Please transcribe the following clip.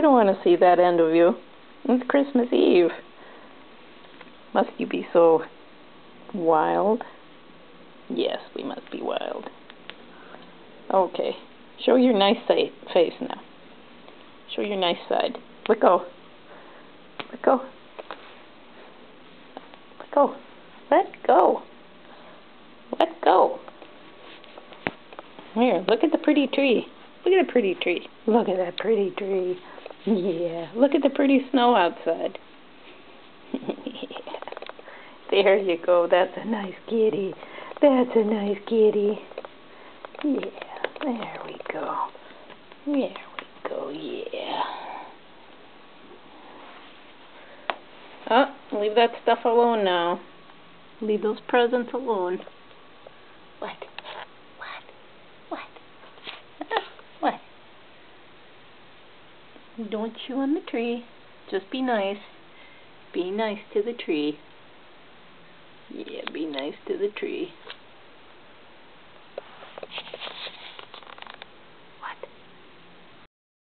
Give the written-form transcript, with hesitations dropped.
don't want to see that end of you. It's Christmas Eve. Must you be so wild? Yes, we must be wild. Okay. Show your nice face now. Show your nice side. Let go. Let go. Let go. Let go. Let go. Here, look at the pretty tree. Look at the pretty tree. Look at that pretty tree. Yeah. Look at the pretty snow outside. There you go. That's a nice kitty. That's a nice kitty. Yeah. There we go. There we go. Yeah. Oh, leave that stuff alone now. Leave those presents alone. What? What? Don't chew on the tree. Just be nice. Be nice to the tree. Yeah, be nice to the tree.